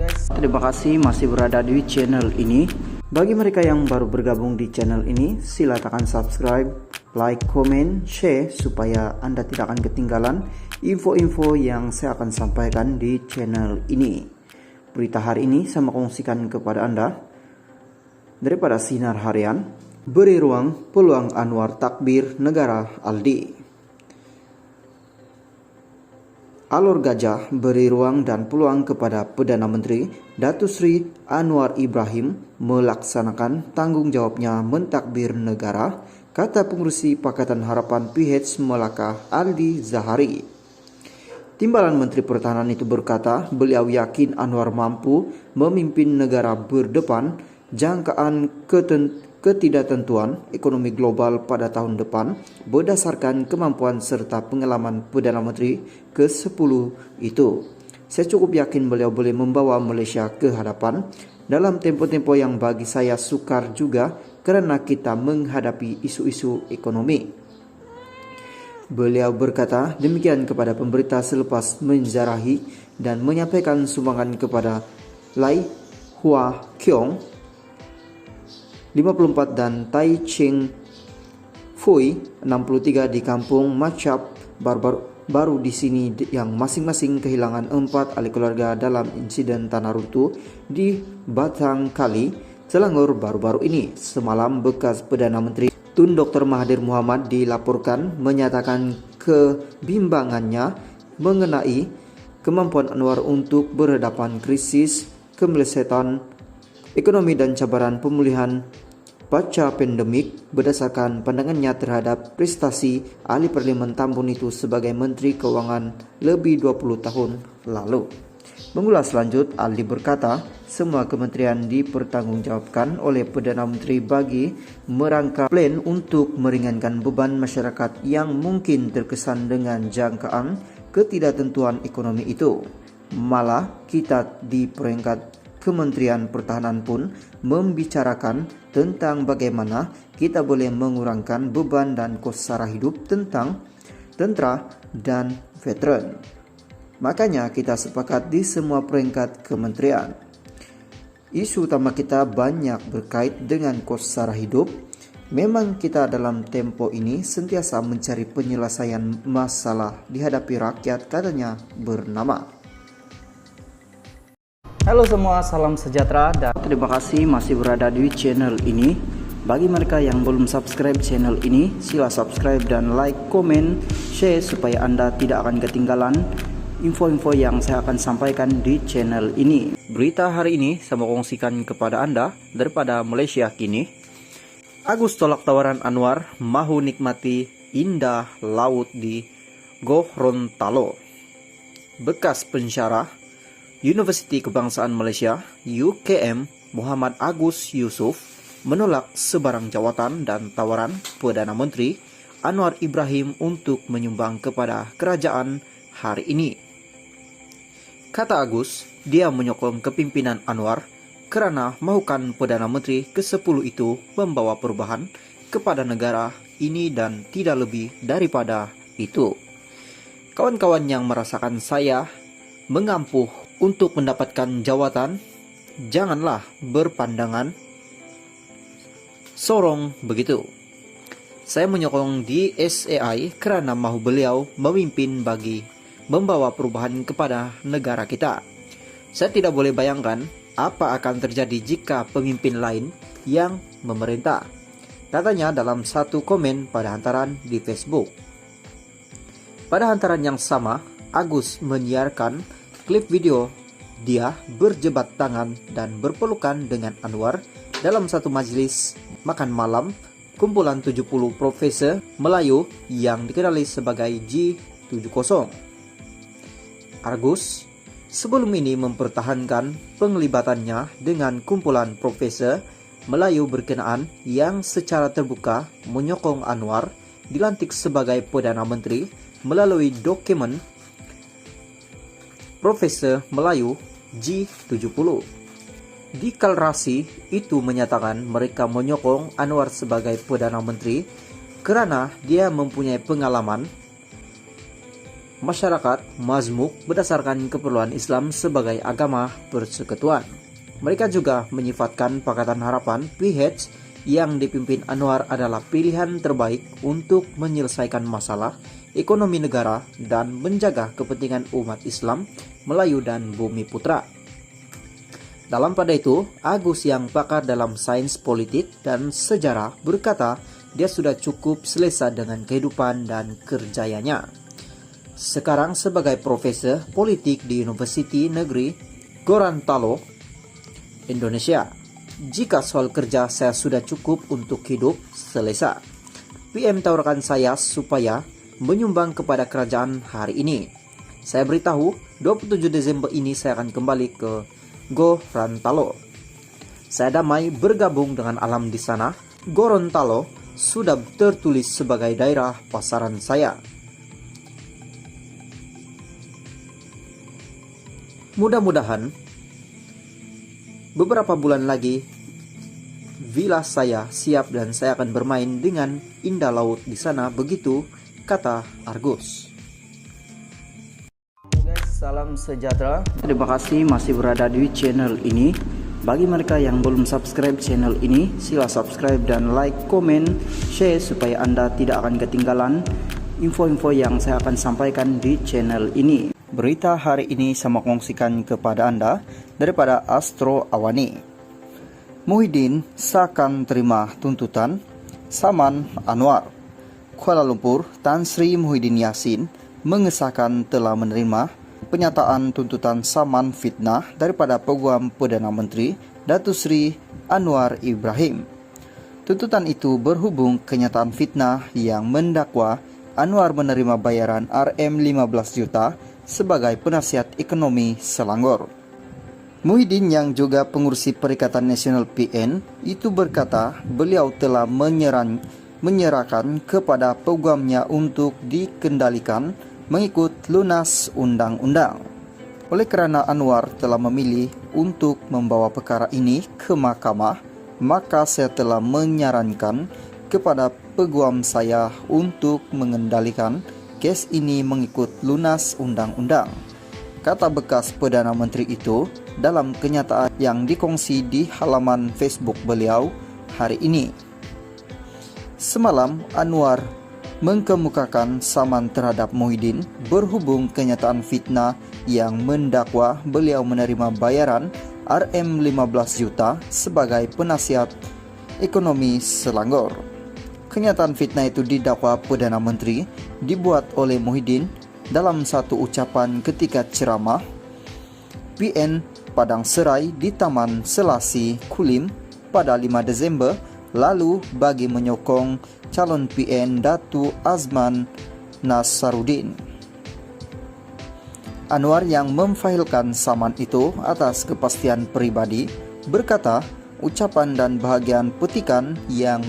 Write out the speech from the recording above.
guys. Terima kasih masih berada di channel ini. Bagi mereka yang baru bergabung di channel ini, silakan subscribe, like, comment, share supaya Anda tidak akan ketinggalan info-info yang saya akan sampaikan di channel ini. Berita hari ini saya kongsikan kepada Anda daripada Sinar Harian. Beri ruang peluang Anwar takbir negara Aldi. Alor Gajah beri ruang dan peluang kepada Perdana Menteri Datuk Seri Anwar Ibrahim melaksanakan tanggung jawabnya mentakbir negara, kata pengurusi Pakatan Harapan PH Melaka Aldi Zahari. Timbalan Menteri Pertahanan itu berkata beliau yakin Anwar mampu memimpin negara berdepan jangkaan ketidaktentuan ekonomi global pada tahun depan berdasarkan kemampuan serta pengalaman Perdana Menteri ke-10 itu. Saya cukup yakin beliau boleh membawa Malaysia ke hadapan dalam tempo-tempo yang bagi saya sukar juga kerana kita menghadapi isu-isu ekonomi. Beliau berkata demikian kepada pemberita selepas menziarahi dan menyampaikan sumbangan kepada Lai Hua Kiong 54 dan Tai Ching Fui 63 di kampung Macap baru di sini yang masing-masing kehilangan 4 ahli keluarga dalam insiden tanah runtuh di Batang Kali, Selangor baru-baru ini. Semalam bekas Perdana Menteri Tun Dr. Mahathir Mohamad dilaporkan menyatakan kebimbangannya mengenai kemampuan Anwar untuk berhadapan krisis kemelesetan ekonomi dan cabaran pemulihan pasca pandemik berdasarkan pandangannya terhadap prestasi ahli Parlimen Tambun itu sebagai Menteri Keuangan lebih 20 tahun lalu. Mengulas lanjut, Aldi berkata semua kementerian dipertanggungjawabkan oleh Perdana Menteri bagi merangka plan untuk meringankan beban masyarakat yang mungkin terkesan dengan jangkaan ketidaktentuan ekonomi itu. Malah kita di peringkat Kementerian Pertahanan pun membicarakan tentang bagaimana kita boleh mengurangkan beban dan kos sara hidup tentang tentera dan veteran. Makanya kita sepakat di semua peringkat kementerian. Isu utama kita banyak berkait dengan kos sara hidup. Memang kita dalam tempo ini sentiasa mencari penyelesaian masalah dihadapi rakyat, katanya bernama. Halo semua, salam sejahtera dan terima kasih masih berada di channel ini. Bagi mereka yang belum subscribe channel ini, sila subscribe dan like, komen, share supaya Anda tidak akan ketinggalan info-info yang saya akan sampaikan di channel ini. Berita hari ini saya mau kongsikan kepada Anda daripada Malaysia kini. Agus tolak tawaran Anwar mahu nikmati indah laut di Gorontalo. Bekas pensyarah Universiti Kebangsaan Malaysia UKM Muhammad Agus Yusof menolak sebarang jawatan dan tawaran Perdana Menteri Anwar Ibrahim untuk menyumbang kepada kerajaan hari ini. Kata Agus, dia menyokong kepimpinan Anwar kerana mahukan Perdana Menteri ke-10 itu membawa perubahan kepada negara ini dan tidak lebih daripada itu. Kawan-kawan yang merasakan saya mengampuh untuk mendapatkan jawatan, janganlah berpandangan sorong begitu. Saya menyokong di SAI kerana mahu beliau memimpin bagi membawa perubahan kepada negara kita. Saya tidak boleh bayangkan apa akan terjadi jika pemimpin lain yang memerintah, katanya dalam satu komen pada hantaran di Facebook. Pada hantaran yang sama, Agus menyiarkan klip video dia berjebat tangan dan berpelukan dengan Anwar dalam satu majlis makan malam kumpulan 70 profesor Melayu yang dikenali sebagai G70. Agus sebelum ini mempertahankan penglibatannya dengan kumpulan profesor Melayu berkenaan yang secara terbuka menyokong Anwar dilantik sebagai Perdana Menteri melalui dokumen Profesor Melayu G70. Deklarasi itu menyatakan mereka menyokong Anwar sebagai Perdana Menteri kerana dia mempunyai pengalaman masyarakat mazmuk berdasarkan keperluan Islam sebagai agama persekutuan. Mereka juga menyifatkan Pakatan Harapan PH yang dipimpin Anwar adalah pilihan terbaik untuk menyelesaikan masalah ekonomi negara dan menjaga kepentingan umat Islam, Melayu dan Bumi Putra. Dalam pada itu, Agus yang pakar dalam sains politik dan sejarah berkata dia sudah cukup selesai dengan kehidupan dan kerjanya. Sekarang sebagai profesor politik di Universiti Negeri Gorontalo, Indonesia. Jika soal kerja saya sudah cukup untuk hidup, selesai. PM tawarkan saya supaya menyumbang kepada kerajaan hari ini. Saya beritahu 27 Desember ini saya akan kembali ke Gorontalo. Saya damai bergabung dengan alam di sana. Gorontalo sudah tertulis sebagai daerah pasaran saya. Mudah-mudahan beberapa bulan lagi villa saya siap dan saya akan bermain dengan indah laut di sana, begitu kata Argus. Guys, salam sejahtera. Terima kasih masih berada di channel ini. Bagi mereka yang belum subscribe channel ini, sila subscribe dan like, komen, share supaya Anda tidak akan ketinggalan info-info yang saya akan sampaikan di channel ini. Berita hari ini saya kongsikan kepada Anda daripada Astro Awani. Muhyiddin seakan terima tuntutan Saman Anwar. Kuala Lumpur, Tan Sri Muhyiddin Yassin mengesahkan telah menerima penyataan tuntutan saman fitnah daripada Peguam Perdana Menteri Datuk Sri Anwar Ibrahim. Tuntutan itu berhubung kenyataan fitnah yang mendakwa Anwar menerima bayaran Rm15 juta sebagai penasihat ekonomi Selangor. Muhyiddin yang juga pengurusi Perikatan Nasional PN itu berkata beliau telah menyerahkan kepada peguamnya untuk dikendalikan mengikut lunas undang-undang. Oleh kerana Anwar telah memilih untuk membawa perkara ini ke mahkamah, maka saya telah menyarankan kepada peguam saya untuk mengendalikan kes ini mengikut lunas undang-undang, kata bekas Perdana Menteri itu dalam kenyataan yang dikongsi di halaman Facebook beliau hari ini. Semalam Anwar mengemukakan saman terhadap Muhyiddin berhubung kenyataan fitnah yang mendakwa beliau menerima bayaran Rm15 juta sebagai penasihat ekonomi Selangor. Kenyataan fitnah itu didakwa Perdana Menteri dibuat oleh Muhyiddin dalam satu ucapan ketika ceramah PN Padang Serai di Taman Selasi Kulim pada 5 Desember lalu bagi menyokong calon PN Datu Azman Nasaruddin. Anwar yang memfailkan saman itu atas kepastian pribadi berkata ucapan dan bahagian petikan yang